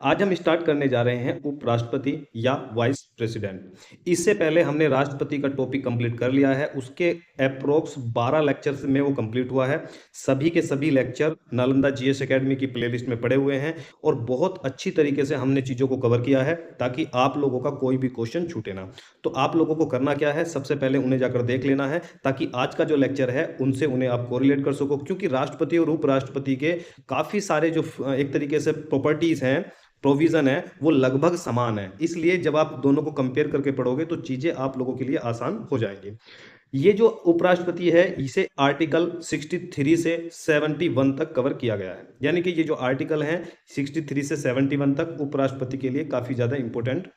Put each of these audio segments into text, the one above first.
आज हम स्टार्ट करने जा रहे हैं उपराष्ट्रपति या वाइस प्रेसिडेंट। इससे पहले हमने राष्ट्रपति का टॉपिक कंप्लीट कर लिया है। उसके अप्रोक्स 12 लेक्चर्स में वो कंप्लीट हुआ है। सभी के सभी लेक्चर नालंदा जीएस एकेडमी की प्लेलिस्ट में पड़े हुए हैं और बहुत अच्छी तरीके से हमने चीज़ों को कवर किया है ताकि आप लोगों का कोई भी क्वेश्चन छूटे ना। तो आप लोगों को करना क्या है, सबसे पहले उन्हें जाकर देख लेना है ताकि आज का जो लेक्चर है उनसे उन्हें आप कोरिलेट कर सको, क्योंकि राष्ट्रपति और उपराष्ट्रपति के काफ़ी सारे जो एक तरीके से प्रॉपर्टीज़ हैं, प्रोविजन है, वो लगभग समान है। इसलिए जब आप दोनों को कंपेयर करके पढ़ोगे तो चीजें आप लोगों के लिए आसान हो जाएंगी। ये जो उपराष्ट्रपति है इसे आर्टिकल 63 से 71 तक कवर किया गया है, यानी कि ये जो आर्टिकल है 63 से 71 तक उपराष्ट्रपति के लिए काफी ज्यादा इंपॉर्टेंट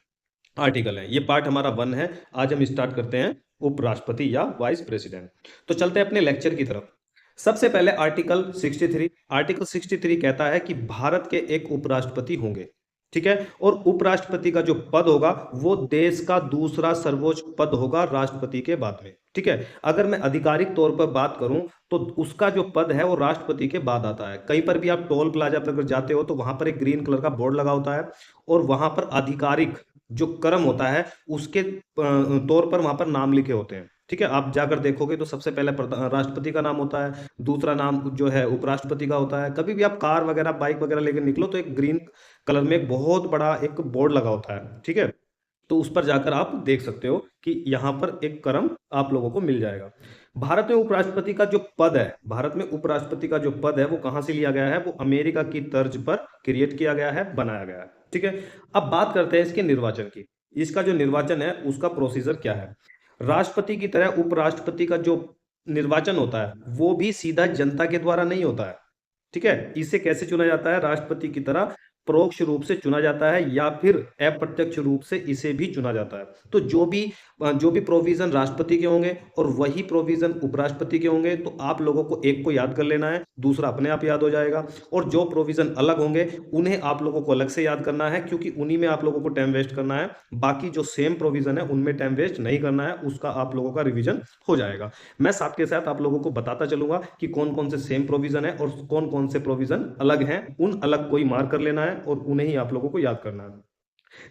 आर्टिकल है। ये पार्ट हमारा 1 है। आज हम स्टार्ट करते हैं उपराष्ट्रपति या वाइस प्रेसिडेंट। तो चलते हैं अपने लेक्चर की तरफ। सबसे पहले आर्टिकल 63। आर्टिकल 63 कहता है कि भारत के एक उपराष्ट्रपति होंगे, ठीक है, और उपराष्ट्रपति का जो पद होगा वो देश का दूसरा सर्वोच्च पद होगा राष्ट्रपति के बाद में, ठीक है। अगर मैं आधिकारिक तौर पर बात करूं तो उसका जो पद है वो राष्ट्रपति के बाद आता है। कहीं पर भी आप टोल प्लाजा पर अगर जाते हो तो वहां पर एक ग्रीन कलर का बोर्ड लगा होता है और वहां पर आधिकारिक जो क्रम होता है उसके तौर पर वहां पर नाम लिखे होते हैं, ठीक है। आप जाकर देखोगे तो सबसे पहले राष्ट्रपति का नाम होता है, दूसरा नाम जो है उपराष्ट्रपति का होता है। कभी भी आप कार वगैरह बाइक वगैरह लेकर निकलो तो एक ग्रीन कलर में एक बहुत बड़ा एक बोर्ड लगा होता है, ठीक है। तो उस पर जाकर आप देख सकते हो कि यहाँ पर एक क्रम आप लोगों को मिल जाएगा। भारत में उपराष्ट्रपति का जो पद है, भारत में उपराष्ट्रपति का जो पद है वो कहाँ से लिया गया है, वो अमेरिका की तर्ज पर क्रिएट किया गया है, बनाया गया है, ठीक है। अब बात करते हैं इसके निर्वाचन की। इसका जो निर्वाचन है उसका प्रोसीजर क्या है। राष्ट्रपति की तरह उपराष्ट्रपति का जो निर्वाचन होता है वो भी सीधा जनता के द्वारा नहीं होता है, ठीक है। इसे कैसे चुना जाता है, राष्ट्रपति की तरह परोक्ष रूप से चुना जाता है या फिर अप्रत्यक्ष रूप से इसे भी चुना जाता है। तो जो भी प्रोविजन राष्ट्रपति के होंगे और वही प्रोविजन उपराष्ट्रपति के होंगे, तो आप लोगों को एक को याद कर लेना है, दूसरा अपने आप याद हो जाएगा। और जो प्रोविजन अलग होंगे उन्हें आप लोगों को अलग से याद करना है, क्योंकि उन्हीं में आप लोगों को टाइम वेस्ट करना है। बाकी जो सेम प्रोविजन है उनमें टाइम वेस्ट नहीं करना है, उसका आप लोगों का रिविजन हो जाएगा। मैं साथ के साथ आप लोगों को बताता चलूंगा कि कौन कौन से सेम प्रोविजन है और कौन कौन से प्रोविजन अलग हैं। उन अलग को ही मार्क कर लेना है और उन्हें ही आप लोगों को याद करना है।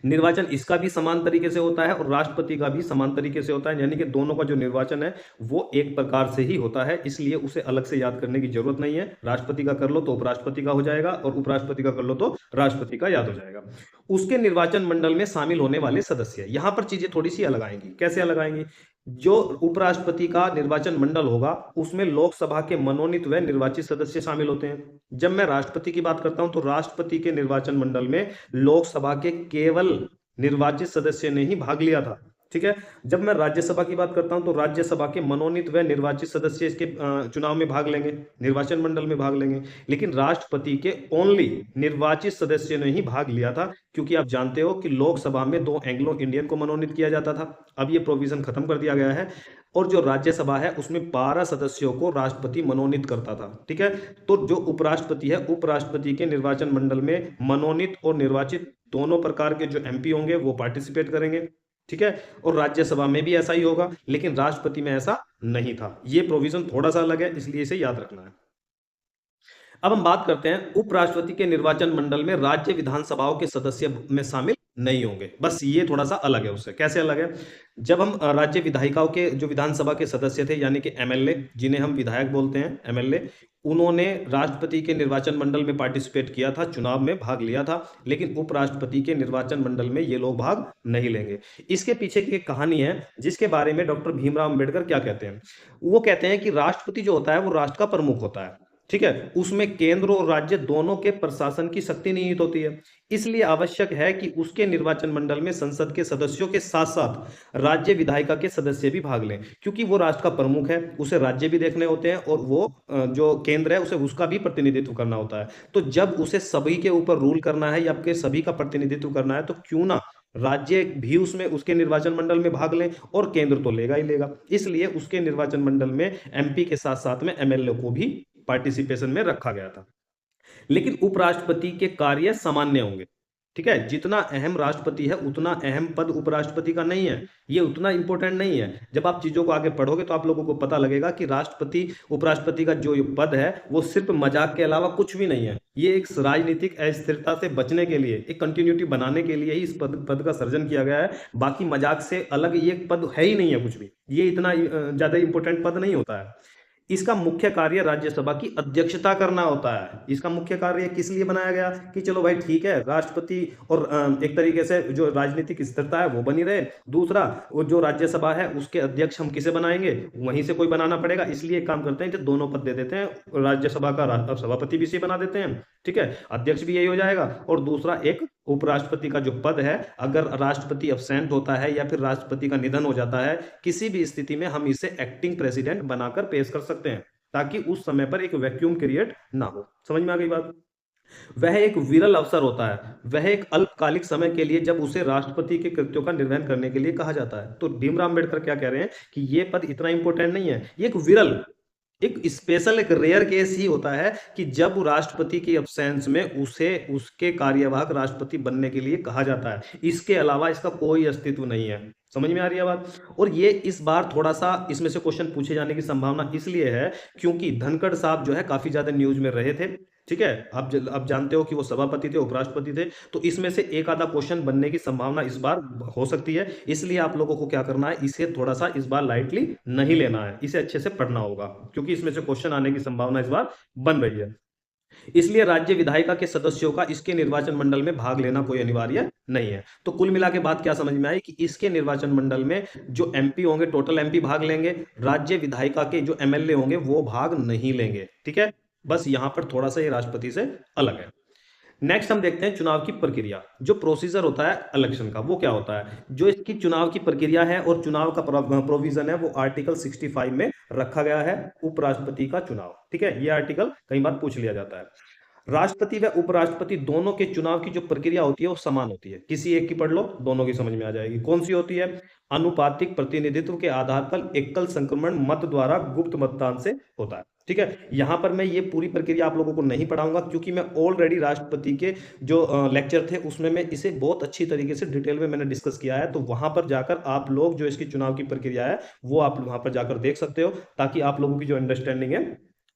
निर्वाचन इसका भी समान तरीके से होता है और राष्ट्रपति का भी समान तरीके से होता है, यानी कि दोनों का जो निर्वाचन है वो एक प्रकार से ही होता है, इसलिए उसे अलग से याद करने की जरूरत नहीं है। राष्ट्रपति का कर लो तो उपराष्ट्रपति का हो जाएगा और उपराष्ट्रपति का कर लो तो राष्ट्रपति का याद हो जाएगा। उसके निर्वाचन मंडल में शामिल होने वाले सदस्य, यहां पर चीजें थोड़ी सी अलग आएंगी। कैसे अलग आएंगी, जो उपराष्ट्रपति का निर्वाचन मंडल होगा उसमें लोकसभा के मनोनीत व निर्वाचित सदस्य शामिल होते हैं। जब मैं राष्ट्रपति की बात करता हूं तो राष्ट्रपति के निर्वाचन मंडल में लोकसभा के केवल निर्वाचित सदस्य ने ही भाग लिया था, ठीक है। जब मैं राज्यसभा की बात करता हूं तो राज्यसभा के मनोनीत व निर्वाचित सदस्य इसके चुनाव में भाग लेंगे, निर्वाचन मंडल में भाग लेंगे। लेकिन राष्ट्रपति के ओनली निर्वाचित सदस्य ने ही भाग लिया था, क्योंकि आप जानते हो कि लोकसभा में 2 एंग्लो इंडियन को मनोनीत किया जाता था। अब ये प्रोविजन खत्म कर दिया गया है और जो राज्यसभा है उसमें 12 सदस्यों को राष्ट्रपति मनोनीत करता था, ठीक है। तो जो उपराष्ट्रपति है, उपराष्ट्रपति के निर्वाचन मंडल में मनोनीत और निर्वाचित दोनों प्रकार के जो एमपी होंगे वो पार्टिसिपेट करेंगे, ठीक है। और राज्यसभा में भी ऐसा ही होगा, लेकिन राष्ट्रपति में ऐसा नहीं था। ये प्रोविजन थोड़ा सा अलग है, इसलिए इसे याद रखना है। अब हम बात करते हैं उपराष्ट्रपति के निर्वाचन मंडल में राज्य विधानसभाओं के सदस्य में शामिल नहीं होंगे, बस ये थोड़ा सा अलग है उससे। कैसे अलग है, जब हम राज्य विधायिकाओं के जो विधानसभा के सदस्य थे, यानी कि एमएलए, जिन्हें हम विधायक बोलते हैं, एमएलए, उन्होंने राष्ट्रपति के निर्वाचन मंडल में पार्टिसिपेट किया था, चुनाव में भाग लिया था। लेकिन उपराष्ट्रपति के निर्वाचन मंडल में ये लोग भाग नहीं लेंगे। इसके पीछे की एक कहानी है जिसके बारे में डॉक्टर भीमराव अंबेडकर क्या कहते हैं। वो कहते हैं कि राष्ट्रपति जो होता है वो राष्ट्र का प्रमुख होता है, ठीक है। उसमें केंद्र और राज्य दोनों के प्रशासन की शक्ति निहित होती है। इसलिए आवश्यक है कि उसके निर्वाचन मंडल में संसद के सदस्यों के साथ साथ राज्य विधायिका के सदस्य भी भाग लें, क्योंकि वो राष्ट्र का प्रमुख है, उसे राज्य भी देखने होते हैं और वो जो केंद्र है उसे उसका भी प्रतिनिधित्व करना होता है। तो जब उसे सभी के ऊपर रूल करना है या आपके सभी का प्रतिनिधित्व करना है, तो क्यों ना राज्य भी उसमें उसके निर्वाचन मंडल में भाग लें, और केंद्र तो लेगा ही लेगा। इसलिए उसके निर्वाचन मंडल में एमपी के साथ साथ में एमएलए को भी पार्टिसिपेशन में रखा गया था। लेकिन उपराष्ट्रपति के कार्य सामान्य होंगे, ठीक है। जितना अहम राष्ट्रपति है उतना अहम पद उपराष्ट्रपति का नहीं है, ये उतना इंपॉर्टेंट नहीं है। जब आप चीजों को आगे पढ़ोगे तो आप लोगों को पता लगेगा कि राष्ट्रपति उपराष्ट्रपति का जो पद है वो सिर्फ मजाक के अलावा कुछ भी नहीं है। ये एक राजनीतिक अस्थिरता से बचने के लिए, एक कंटिन्यूटी बनाने के लिए ही इस पद का सृजन किया गया है। बाकी मजाक से अलग ये पद है ही नहीं है कुछ भी। ये इतना ज्यादा इंपॉर्टेंट पद नहीं होता है। इसका मुख्य कार्य राज्यसभा की अध्यक्षता करना होता है। इसका मुख्य कार्य किस लिए बनाया गया कि चलो भाई ठीक है, राष्ट्रपति और एक तरीके से जो राजनीतिक स्थिरता है वो बनी रहे। दूसरा, वो जो राज्यसभा है उसके अध्यक्ष हम किसे बनाएंगे, वहीं से कोई बनाना पड़ेगा, इसलिए एक काम करते हैं कि दोनों पद दे देते हैं, राज्यसभा का सभापति भी इसे बना देते हैं, ठीक है, अध्यक्ष भी यही हो जाएगा। और दूसरा एक उपराष्ट्रपति का जो पद है, अगर राष्ट्रपति अब्सेंट होता है या फिर राष्ट्रपति का निधन हो जाता है, किसी भी स्थिति में हम इसे एक्टिंग प्रेसिडेंट बनाकर पेश कर सकते हैं, ताकि उस समय पर एक वैक्यूम क्रिएट ना हो। समझ में आ गई बात? वह एक विरल अवसर होता है, वह एक अल्पकालिक समय के लिए जब उसे राष्ट्रपति के कृत्यों का निर्वहन करने के लिए कहा जाता है। तो भीमराव अंबेडकर क्या कह रहे हैं कि यह पद इतना इंपॉर्टेंट नहीं है, ये एक विरल, एक स्पेशल, एक रेयर केस ही होता है कि जब राष्ट्रपति की अब्सेंस में उसे उसके कार्यवाहक राष्ट्रपति बनने के लिए कहा जाता है। इसके अलावा इसका कोई अस्तित्व नहीं है। समझ में आ रही है बात? और ये इस बार थोड़ा सा इसमें से क्वेश्चन पूछे जाने की संभावना इसलिए है क्योंकि धनखड़ साहब जो है काफी ज्यादा न्यूज में रहे थे, ठीक है, आप जानते हो कि वो सभापति थे, उपराष्ट्रपति थे, तो इसमें से एक आधा क्वेश्चन बनने की संभावना इस बार हो सकती है। इसलिए आप लोगों को क्या करना है, इसे थोड़ा सा इस बार लाइटली नहीं लेना है, इसे अच्छे से पढ़ना होगा, क्योंकि इसमें से क्वेश्चन आने की संभावना इस बार बन रही है। इसलिए राज्य विधायिका के सदस्यों का इसके निर्वाचन मंडल में भाग लेना कोई अनिवार्य नहीं है। तो कुल मिला के बात क्या समझ में आई कि इसके निर्वाचन मंडल में जो एमपी होंगे, टोटल एमपी भाग लेंगे, राज्य विधायिका के जो एमएलए होंगे वो भाग नहीं लेंगे, ठीक है। बस यहां पर थोड़ा सा ये राष्ट्रपति से अलग है। नेक्स्ट हम देखते हैं चुनाव की प्रक्रिया। जो प्रोसीजर होता है इलेक्शन का, वो क्या होता है, जो इसकी चुनाव की प्रक्रिया है और चुनाव का प्रोविजन है, वो आर्टिकल 65 में रखा गया है, उपराष्ट्रपति का चुनाव, ठीक है। ये आर्टिकल कई बार पूछ लिया जाता है। राष्ट्रपति व उपराष्ट्रपति दोनों के चुनाव की जो प्रक्रिया होती है वो समान होती है। किसी एक की पढ़ लो, दोनों की समझ में आ जाएगी। कौन सी होती है? अनुपातिक प्रतिनिधित्व के आधार पर एकल संक्रमण मत द्वारा गुप्त मतदान से होता है, ठीक है। यहां पर मैं ये पूरी प्रक्रिया आप लोगों को नहीं पढ़ाऊंगा, क्योंकि मैं ऑलरेडी राष्ट्रपति के जो लेक्चर थे उसमें मैं इसे बहुत अच्छी तरीके से डिटेल में मैंने डिस्कस किया है। तो वहां पर जाकर आप लोग जो इसकी चुनाव की प्रक्रिया है वो आप वहां पर जाकर देख सकते हो, ताकि आप लोगों की जो अंडरस्टैंडिंग है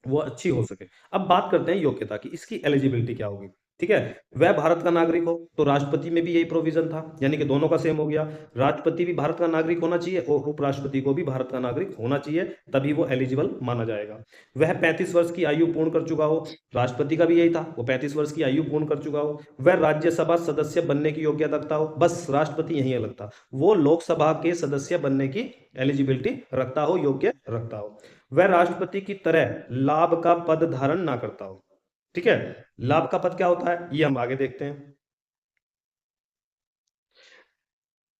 वो अच्छी हो सके। अब बात करते हैं योग्यता की, इसकी एलिजिबिलिटी क्या होगी, ठीक है। वह भारत का नागरिक हो, तो राष्ट्रपति में भी यही प्रोविजन था, यानी कि दोनों का सेम हो गया। राष्ट्रपति भी भारत का नागरिक होना चाहिए और उपराष्ट्रपति को भी भारत का नागरिक होना चाहिए, तभी वो एलिजिबल माना जाएगा। वह 35 वर्ष की आयु पूर्ण कर चुका हो, राष्ट्रपति का भी यही था, वो 35 वर्ष की आयु पूर्ण कर चुका हो। वह राज्यसभा सदस्य बनने की योग्यता रखता हो, बस राष्ट्रपति यही अलग था, वो लोकसभा के सदस्य बनने की एलिजिबिलिटी रखता हो, योग्य रखता हो। वह राष्ट्रपति की तरह लाभ का पद धारण ना करता हो, ठीक है। लाभ का पद क्या होता है ये हम आगे देखते हैं।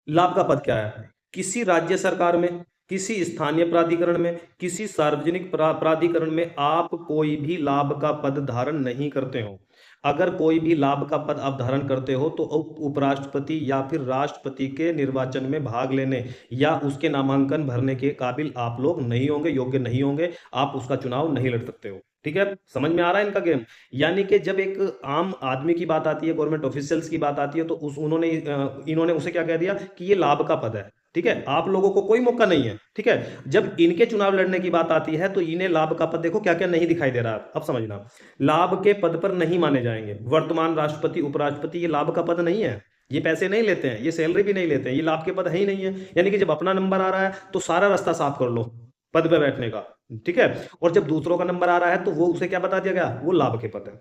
लाभ का पद क्या है? किसी राज्य सरकार में, किसी स्थानीय प्राधिकरण में, किसी सार्वजनिक प्राधिकरण में आप कोई भी लाभ का पद धारण नहीं करते हो। अगर कोई भी लाभ का पद आप धारण करते हो तो उपराष्ट्रपति या फिर राष्ट्रपति के निर्वाचन में भाग लेने या उसके नामांकन भरने के काबिल आप लोग नहीं होंगे, योग्य नहीं होंगे, आप उसका चुनाव नहीं लड़ सकते हो, ठीक है। समझ में आ रहा है इनका गेम? यानी कि जब एक आम आदमी की बात आती है, गवर्नमेंट ऑफिशियल्स की बात आती है, तो इन्होंने उसे क्या कह दिया कि ये लाभ का पद है, ठीक है, आप लोगों को कोई मौका नहीं है, ठीक है। जब इनके चुनाव लड़ने की बात आती है तो इन्हें लाभ का पद देखो क्या क्या नहीं दिखाई दे रहा है। अब समझना, लाभ के पद पर नहीं माने जाएंगे वर्तमान राष्ट्रपति, उपराष्ट्रपति, ये लाभ का पद नहीं है, ये पैसे नहीं लेते हैं, ये सैलरी भी नहीं लेते हैं, ये लाभ के पद है ही नहीं है। यानी कि जब अपना नंबर आ रहा है तो सारा रास्ता साफ कर लो पद पे बैठने का, ठीक है। और जब दूसरों का नंबर आ रहा है तो वो उसे क्या बता दिया गया, वो लाभ के पद है।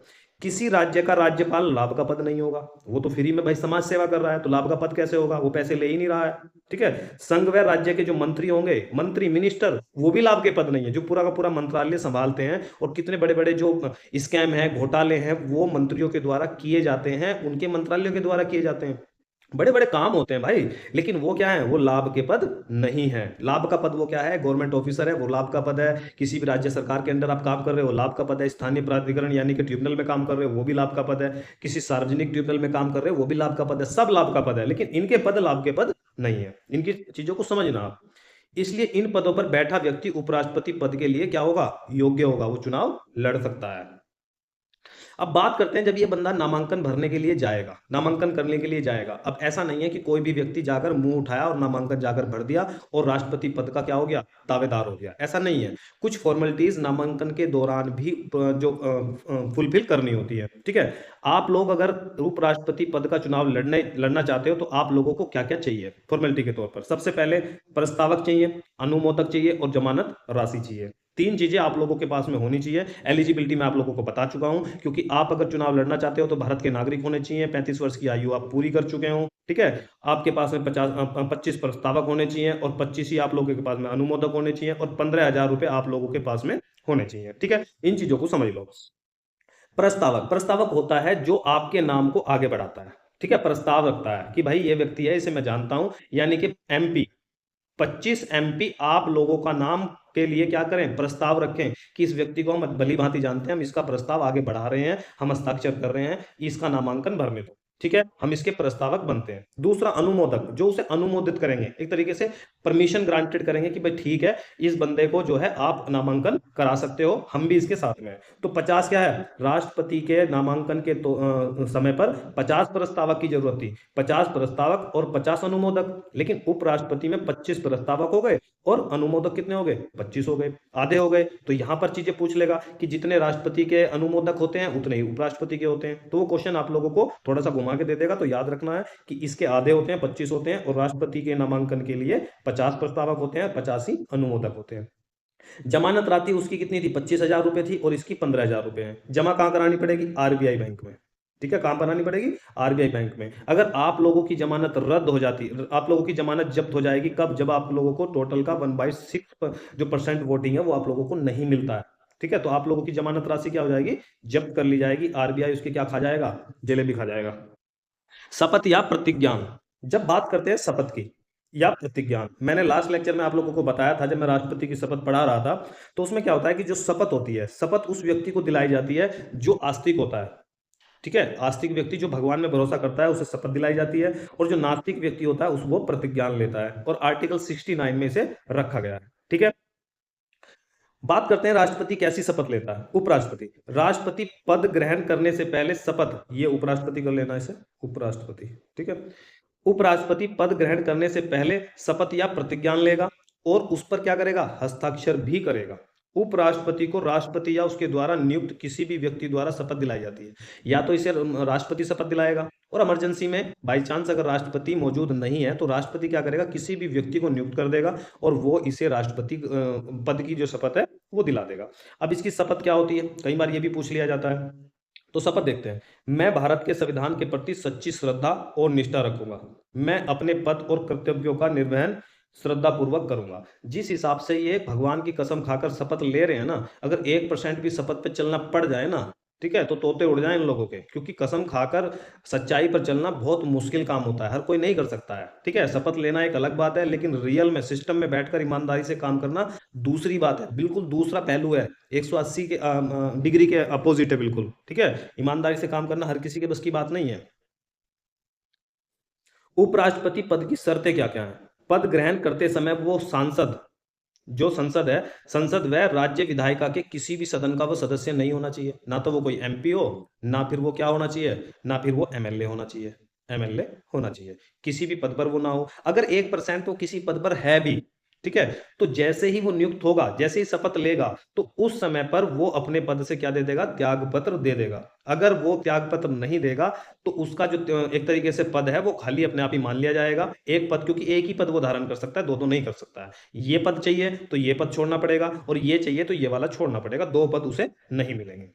किसी राज्य का राज्यपाल लाभ का पद नहीं होगा, वो तो फ्री में भाई समाज सेवा कर रहा है, तो लाभ का पद कैसे होगा, वो पैसे ले ही नहीं रहा है, ठीक है। संघ व राज्य के जो मंत्री होंगे, मंत्री, मिनिस्टर, वो भी लाभ के पद नहीं है, जो पूरा का पूरा मंत्रालय संभालते हैं और कितने बड़े बड़े जो स्कैम है, घोटाले हैं, वो मंत्रियों के द्वारा किए जाते हैं, उनके मंत्रालयों के द्वारा किए जाते हैं, बड़े बड़े काम होते हैं भाई। लेकिन वो क्या है, वो लाभ के पद नहीं है। लाभ का पद वो क्या है, गवर्नमेंट ऑफिसर है, वो लाभ का पद है। किसी भी राज्य सरकार के अंदर आप काम कर रहे हो, लाभ का पद है। स्थानीय प्राधिकरण यानी कि ट्रिब्यूनल में काम कर रहे हो, वो भी लाभ का पद है। किसी सार्वजनिक ट्रिब्यूनल में काम कर रहे हो, वो भी लाभ का पद है। सब लाभ का पद है, लेकिन इनके पद लाभ के पद नहीं है। इनकी चीजों को समझना आप। इसलिए इन पदों पर बैठा व्यक्ति उपराष्ट्रपति पद के लिए क्या होगा, योग्य होगा, वो चुनाव लड़ सकता है। अब बात करते हैं जब ये बंदा नामांकन भरने के लिए जाएगा, नामांकन करने के लिए जाएगा। अब ऐसा नहीं है कि कोई भी व्यक्ति जाकर मुंह उठाया और नामांकन जाकर भर दिया और राष्ट्रपति पद का क्या हो गया, दावेदार हो गया, ऐसा नहीं है। कुछ फॉर्मेलिटीज नामांकन के दौरान भी जो फुलफिल करनी होती है, ठीक है। आप लोग अगर उपराष्ट्रपति पद का चुनाव लड़ना चाहते हो तो आप लोगों को क्या क्या चाहिए फॉर्मेलिटी के तौर पर? सबसे पहले प्रस्तावक चाहिए, अनुमोदक चाहिए और जमानत राशि चाहिए। तीन चीजें आप लोगों के पास में होनी चाहिए। एलिजिबिलिटी मैं आप लोगों को बता चुका हूं, क्योंकि आप अगर चुनाव लड़ना चाहते हो तो भारत के नागरिक होने चाहिए, 35 वर्ष की आयु आप पूरी कर चुके हो, ठीक है। आपके पास में 25 प्रस्तावक होने चाहिए और 25 ही आप लोगों के पास में अनुमोदक होने चाहिए और 15,000 रुपए आप लोगों के पास में होने चाहिए, ठीक है। इन चीजों को समझ लो। प्रस्तावक, प्रस्तावक होता है जो आपके नाम को आगे बढ़ाता है, ठीक है। प्रस्ताव रखता है कि भाई ये व्यक्ति है, इसे मैं जानता हूं, यानी कि एमपी, 25 एमपी आप लोगों का नाम के लिए क्या करें, प्रस्ताव रखें कि इस व्यक्ति को हम भली भांति जानते हैं, हम इसका प्रस्ताव आगे बढ़ा रहे हैं, हम हस्ताक्षर कर रहे हैं, इसका नामांकन भरने दो, ठीक है। हम इसके प्रस्तावक बनते हैं। दूसरा अनुमोदक, जो उसे अनुमोदित करेंगे, एक तरीके से परमिशन ग्रांटेड करेंगे कि भाई ठीक है, इस बंदे को जो है आप नामांकन करा सकते हो, हम भी इसके साथ में हैं। तो 50 क्या है, राष्ट्रपति के नामांकन के समय पर 50 प्रस्तावक की जरूरत थी, 50 प्रस्तावक और 50 अनुमोदक। लेकिन उपराष्ट्रपति में 25 प्रस्तावक हो गए और अनुमोदक कितने हो गए, 25 हो गए, आधे हो गए। तो यहां पर चीजें पूछ लेगा कि जितने राष्ट्रपति के अनुमोदक होते हैं उतने ही उपराष्ट्रपति के होते हैं। तो वो क्वेश्चन आप लोगों को थोड़ा सा घुमा के दे देगा, तो याद रखना है कि इसके आधे होते हैं, 25 होते हैं, और राष्ट्रपति के नामांकन के लिए 50 प्रस्तावक होते हैं, 50 ही अनुमोदक होते हैं। जमानत राशि उसकी कितनी थी, 25,000 रुपए थी और इसकी 15,000 रुपए है। जमा कहां करानी पड़ेगी, आरबीआई बैंक में, ठीक है। कहां बनानी पड़ेगी, आरबीआई बैंक में। अगर आप लोगों की जमानत रद्द हो जाती, आप लोगों की जमानत जब्त हो जाएगी कब, जब आप लोगों को टोटल का 1/6 जो परसेंट वोटिंग है वो आप लोगों को नहीं मिलता है, ठीक है। तो आप लोगों की जमानत राशि क्या हो जाएगी, जब्त कर ली जाएगी, आरबीआई उसके क्या खा जाएगा, जलेबी खा जाएगा। शपथ या प्रतिज्ञान, जब बात करते हैं शपथ की या प्रतिज्ञान, मैंने लास्ट लेक्चर में आप लोगों को बताया था, जब मैं राष्ट्रपति की शपथ पढ़ा रहा था, तो उसमें क्या होता है कि जो शपथ होती है, शपथ उस व्यक्ति को दिलाई जाती है जो आस्तिक होता है, ठीक है। आस्तिक व्यक्ति जो भगवान में भरोसा करता है उसे शपथ दिलाई जाती है, और जो नास्तिक व्यक्ति होता है उसको प्रतिज्ञान लेता है, और आर्टिकल 69 में इसे रखा गया है, ठीक है। बात करते हैं राष्ट्रपति कैसी शपथ लेता है। उपराष्ट्रपति, राष्ट्रपति पद ग्रहण करने से पहले शपथ, ये उपराष्ट्रपति कर लेना इसे, उपराष्ट्रपति, ठीक है। उपराष्ट्रपति पद ग्रहण करने से पहले शपथ या प्रतिज्ञान लेगा और उस पर क्या करेगा, हस्ताक्षर भी करेगा। उपराष्ट्रपति को राष्ट्रपति या उसके द्वारा नियुक्त किसी भी व्यक्ति द्वारा शपथ दिलाई जाती है, या तो इसे राष्ट्रपति शपथ दिलाएगा, और इमरजेंसी में बाई चांस अगर राष्ट्रपति मौजूद नहीं है तो राष्ट्रपति क्या करेगा, किसी भी व्यक्ति को नियुक्त कर देगा और वो इसे राष्ट्रपति पद की जो शपथ है वो दिला देगा। अब इसकी शपथ क्या होती है, कई बार ये भी पूछ लिया जाता है, तो शपथ देखते हैं। मैं भारत के संविधान के प्रति सच्ची श्रद्धा और निष्ठा रखूंगा, मैं अपने पद और कर्तव्यों का निर्वहन श्रद्धा पूर्वक करूंगा। जिस हिसाब से ये भगवान की कसम खाकर शपथ ले रहे हैं ना, अगर 1% भी शपथ पे चलना पड़ जाए ना, ठीक है, तो तोते उड़ जाए इन लोगों के, क्योंकि कसम खाकर सच्चाई पर चलना बहुत मुश्किल काम होता है, हर कोई नहीं कर सकता है, ठीक है। शपथ लेना एक अलग बात है, लेकिन रियल में सिस्टम में बैठकर ईमानदारी से काम करना दूसरी बात है, बिल्कुल दूसरा पहलू है, 180 के डिग्री के अपोजिट है बिल्कुल, ठीक है। ईमानदारी से काम करना हर किसी के बस की बात नहीं है। उपराष्ट्रपति पद की शर्तें क्या क्या है, पद ग्रहण करते समय वो सांसद, जो संसद है, संसद व राज्य विधायिका के किसी भी सदन का वो सदस्य नहीं होना चाहिए, ना तो वो कोई एमपी हो, ना फिर वो क्या होना चाहिए, ना फिर वो एमएलए होना चाहिए, एमएलए होना चाहिए, किसी भी पद पर वो ना हो। अगर 1% वो किसी पद पर है भी, ठीक है, तो जैसे ही वो नियुक्त होगा, जैसे ही शपथ लेगा, तो उस समय पर वो अपने पद से क्या दे देगा, त्याग पत्र दे देगा। अगर वो त्याग पत्र नहीं देगा तो उसका जो एक तरीके से पद है वो खाली अपने आप ही मान लिया जाएगा। एक पद, क्योंकि एक ही पद वो धारण कर सकता है, दो नहीं कर सकता है। ये पद चाहिए तो ये पद छोड़ना पड़ेगा, और ये चाहिए तो ये वाला छोड़ना पड़ेगा, दो पद उसे नहीं मिलेंगे,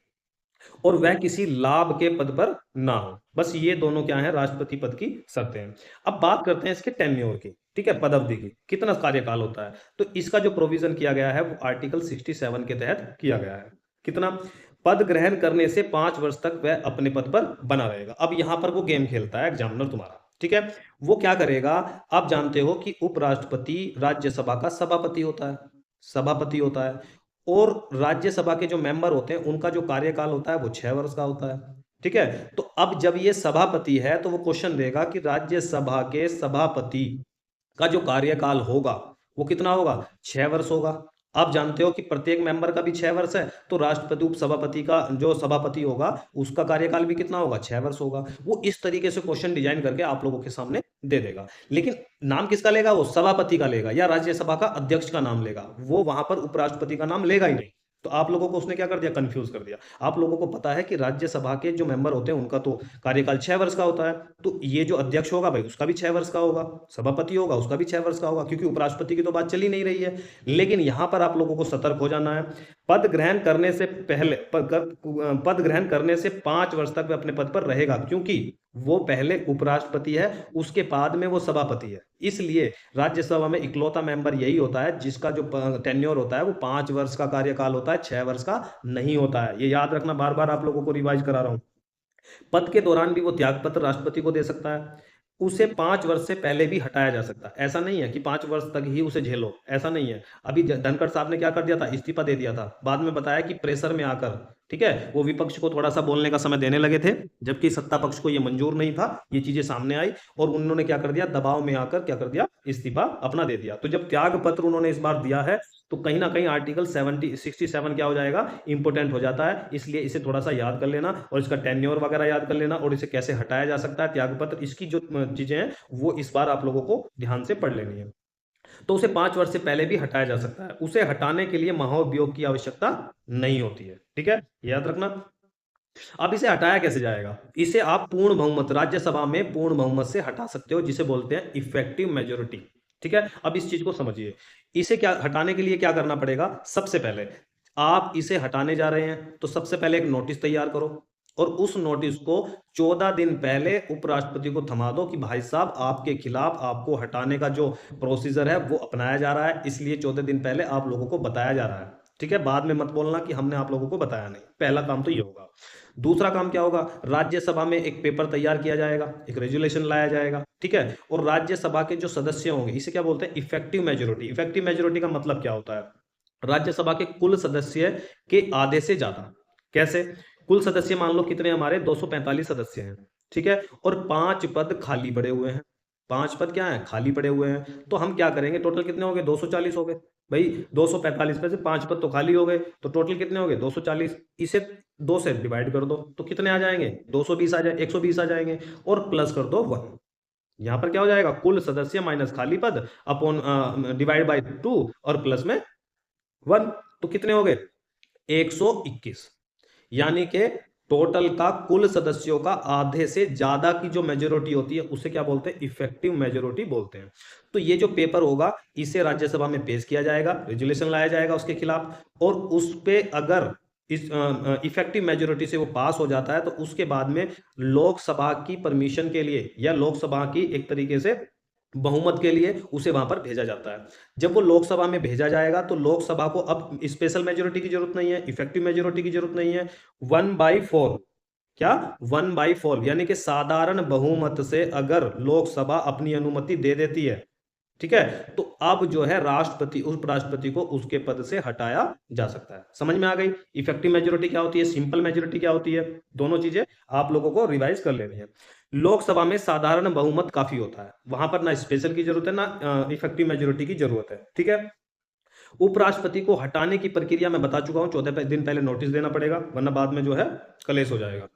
और वह किसी लाभ के पद पर ना हो। बस ये दोनों क्या है, राष्ट्रपति पद की शर्तें हैं। अब बात करते हैं इसके टेन्योर की, ठीक है, पद अवधि की, कितना कार्यकाल होता है। तो इसका जो प्रोविजन किया गया है वो आर्टिकल 67 के तहत किया गया है। कितना, पद ग्रहण करने से 5 वर्ष तक वह अपने पद पर बना रहेगा। अब यहां पर वो गेम खेलता है एग्जामिनर तुम्हारा, ठीक है। वो क्या करेगा, आप जानते हो कि उपराष्ट्रपति राज्यसभा का सभापति होता है, सभापति होता है, और राज्यसभा के जो मेंबर होते हैं उनका जो कार्यकाल होता है वो 6 वर्ष का होता है, ठीक है। तो अब जब ये सभापति है तो वो क्वेश्चन देगा कि राज्यसभा के सभापति का जो कार्यकाल होगा वो कितना होगा, 6 वर्ष होगा। आप जानते हो कि प्रत्येक मेंबर का भी 6 वर्ष है, तो राष्ट्रपति उपसभापति का जो सभापति होगा उसका कार्यकाल भी कितना होगा, 6 वर्ष होगा। वो इस तरीके से क्वेश्चन डिजाइन करके आप लोगों के सामने दे देगा। लेकिन नाम किसका लेगा, वो सभापति का लेगा या राज्यसभा का अध्यक्ष का नाम लेगा, वो वहां पर उपराष्ट्रपति का नाम लेगा ही नहीं। तो आप लोगों को उसने क्या कर दिया, कंफ्यूज कर दिया। आप लोगों को पता है कि राज्यसभा के जो मेंबर होते हैं उनका तो कार्यकाल 6 वर्ष का होता है, तो ये जो अध्यक्ष होगा भाई उसका भी 6 वर्ष का होगा, सभापति होगा उसका भी 6 वर्ष का होगा, क्योंकि उपराष्ट्रपति की तो बात चली नहीं रही है। लेकिन यहां पर आप लोगों को सतर्क हो जाना है। पद ग्रहण करने से पहले पद ग्रहण करने से 5 वर्ष तक वह अपने पद पर रहेगा, क्योंकि वो पहले उपराष्ट्रपति है, उसके बाद में वो सभापति है। इसलिए राज्यसभा में इकलौता मेंबर यही होता है जिसका जो टेन्योर होता है वो 5 वर्ष का कार्यकाल होता है, 6 वर्ष का नहीं होता है। ये याद रखना, बार बार आप लोगों को रिवाइज करा रहा हूं। पद के दौरान भी वो त्यागपत्र राष्ट्रपति को दे सकता है। उसे 5 वर्ष से पहले भी हटाया जा सकता है। ऐसा नहीं है कि 5 वर्ष तक ही उसे झेलो, ऐसा नहीं है। अभी धनखड़ साहब ने क्या कर दिया था, इस्तीफा दे दिया था, बाद में बताया कि प्रेशर में आकर, ठीक है, वो विपक्ष को थोड़ा सा बोलने का समय देने लगे थे, जबकि सत्ता पक्ष को ये मंजूर नहीं था। ये चीजें सामने आई और उन्होंने क्या कर दिया, दबाव में आकर क्या कर दिया, इस्तीफा अपना दे दिया। तो जब त्याग पत्र उन्होंने इस बार दिया है तो कहीं ना कहीं आर्टिकल 67 क्या हो जाएगा, इंपोर्टेंट हो जाता है। इसलिए इसे थोड़ा सा याद कर लेना और इसका टेन्योर वगैरह याद कर लेना और इसे कैसे हटाया जा सकता है त्यागपत्र, इसकी जो चीजें हैं वो इस बार आप लोगों को ध्यान से पढ़ लेनी है। तो उसे 5 वर्ष से पहले भी हटाया जा सकता है। उसे हटाने के लिए महाभियोग की आवश्यकता नहीं होती है, ठीक है, याद रखना। अब इसे हटाया कैसे जाएगा, इसे आप पूर्ण बहुमत, राज्यसभा में पूर्ण बहुमत से हटा सकते हो, जिसे बोलते हैं इफेक्टिव मेजोरिटी। ठीक है, अब इस चीज को समझिए। इसे क्या हटाने के लिए क्या करना पड़ेगा, सबसे पहले आप इसे हटाने जा रहे हैं तो सबसे पहले एक नोटिस तैयार करो और उस नोटिस को 14 दिन पहले उपराष्ट्रपति को थमा दो कि भाई साहब आपके खिलाफ आपको हटाने का जो प्रोसीजर है वो अपनाया जा रहा है, इसलिए 14 दिन पहले आप लोगों को बताया जा रहा है। ठीक है, बाद में मत बोलना कि हमने आप लोगों को बताया नहीं। पहला काम तो ये होगा। दूसरा काम क्या होगा, राज्यसभा में एक पेपर तैयार किया जाएगा, एक रेजुलेशन लाया जाएगा, ठीक है, और राज्यसभा के जो सदस्य होंगे, इसे क्या बोलते हैं, इफेक्टिव मेजोरिटी। इफेक्टिव मेजोरिटी का मतलब क्या होता है, राज्यसभा के कुल सदस्य के आधे से ज्यादा। कैसे, कुल सदस्य मान लो कितने, हमारे 245 सदस्य हैं, ठीक है, और 5 पद खाली पड़े हुए हैं। 5 पद क्या है, खाली पड़े हुए हैं। तो हम क्या करेंगे, टोटल कितने हो गए, 240 हो गए भाई। 245 में से 5 पद तो खाली हो गए, तो टोटल कितने हो गए, 240। इसे 2 से डिवाइड कर दो तो कितने आ जाएंगे, 220 आ जाए, 120 आ जाएंगे, और प्लस कर दो 1। यहां पर क्या हो जाएगा, कुल सदस्य माइनस खाली पद अपॉन डिवाइड बाई 2 और प्लस में 1। तो कितने हो गए, 121। यानी कि टोटल का कुल सदस्यों का आधे से ज्यादा की जो मेजोरिटी होती है उसे क्या बोलते हैं, इफेक्टिव मेजोरिटी बोलते हैं। तो ये जो पेपर होगा इसे राज्यसभा में पेश किया जाएगा, रेजुलेशन लाया जाएगा उसके खिलाफ, और उस पे अगर इस इफेक्टिव मेजोरिटी से वो पास हो जाता है तो उसके बाद में लोकसभा की परमिशन के लिए या लोकसभा की एक तरीके से बहुमत के लिए उसे वहां पर भेजा जाता है। जब वो लोकसभा में भेजा जाएगा तो लोकसभा को अब स्पेशल मेजोरिटी की जरूरत नहीं है, इफेक्टिव मेजोरिटी की जरूरत नहीं है। 1/4, क्या, 1/4 यानी कि साधारण बहुमत से अगर लोकसभा अपनी अनुमति दे देती है, ठीक है, तो अब जो है राष्ट्रपति, उपराष्ट्रपति को उसके पद से हटाया जा सकता है। समझ में आ गई, इफेक्टिव मेजोरिटी क्या होती है, सिंपल मेजोरिटी क्या होती है, दोनों चीजें आप लोगों को रिवाइज कर लेनी है। लोकसभा में साधारण बहुमत काफी होता है, वहां पर ना स्पेशल की जरूरत है ना इफेक्टिव मेजोरिटी की जरूरत है, ठीक है। उपराष्ट्रपति को हटाने की प्रक्रिया मैं बता चुका हूं, 14 दिन पहले नोटिस देना पड़ेगा, वरना बाद में जो है कलेश हो जाएगा।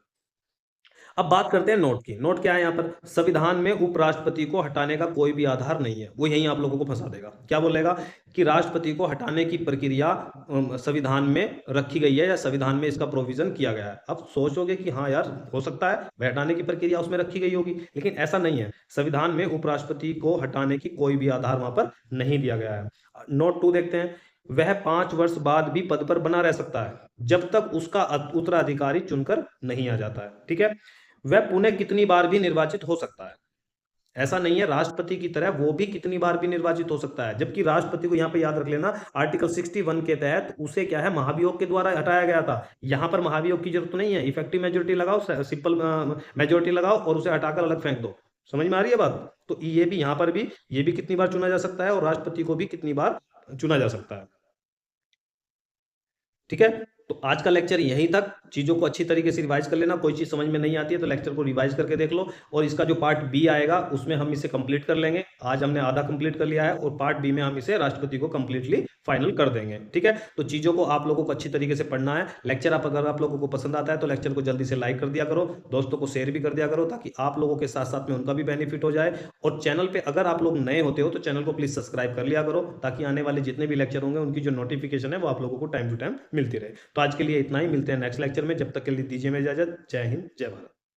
अब बात करते हैं नोट की। नोट क्या है यहाँ पर, संविधान में उपराष्ट्रपति को हटाने का कोई भी आधार नहीं है। वो यहीं आप लोगों को फंसा देगा, क्या बोलेगा कि राष्ट्रपति को हटाने की प्रक्रिया संविधान में रखी गई है या संविधान में इसका प्रोविजन किया गया है। अब सोचोगे कि हाँ यार हो सकता है हटाने की प्रक्रिया उसमें रखी गई होगी, लेकिन ऐसा नहीं है। संविधान में उपराष्ट्रपति को हटाने की कोई भी आधार वहां पर नहीं दिया गया है। नोट 2 देखते हैं, वह 5 वर्ष बाद भी पद पर बना रह सकता है जब तक उसका उत्तराधिकारी चुनकर नहीं आ जाता है, ठीक है। वह पुनः कितनी बार भी निर्वाचित हो सकता है, ऐसा नहीं है राष्ट्रपति की तरह वो भी कितनी बार भी निर्वाचित हो सकता है। जबकि राष्ट्रपति को यहां पे याद रख लेना, आर्टिकल 61 के तहत उसे क्या है, महाभियोग के द्वारा हटाया गया था। यहां पर महाभियोग की जरूरत नहीं है, इफेक्टिव मेजोरिटी लगाओ, सिंपल मेजोरिटी लगाओ और उसे हटाकर अलग फेंक दो। समझ में आ रही है बात, तो ये भी यहां पर भी, ये भी कितनी बार चुना जा सकता है और राष्ट्रपति को भी कितनी बार चुना जा सकता है, ठीक है। तो आज का लेक्चर यहीं तक। चीज़ों को अच्छी तरीके से रिवाइज कर लेना। कोई चीज़ समझ में नहीं आती है तो लेक्चर को रिवाइज करके देख लो, और इसका जो पार्ट बी आएगा उसमें हम इसे कंप्लीट कर लेंगे। आज हमने आधा कंप्लीट कर लिया है और पार्ट बी में हम इसे राष्ट्रपति को कंप्लीटली फाइनल कर देंगे। ठीक है, तो चीज़ों को आप लोगों को अच्छी तरीके से पढ़ना है। लेक्चर अगर आप लोगों को पसंद आता है तो लेक्चर को जल्दी से लाइक कर दिया करो, दोस्तों को शेयर भी कर दिया करो, ताकि आप लोगों के साथ साथ में उनका भी बेनिफिट हो जाए। और चैनल पे अगर आप लोग नए होते हो तो चैनल को प्लीज सब्सक्राइब कर लिया करो, ताकि आने वाले जितने भी लेक्चर होंगे उनकी जो नोटिफिकेशन है वो आप लोगों को टाइम टू टाइम मिलती रहे। तो आज के लिए इतना ही, मिलते हैं नेक्स्ट लेक्चर में। जब तक के लिए दीजिए मैं इजाजत। जय हिंद, जय भारत।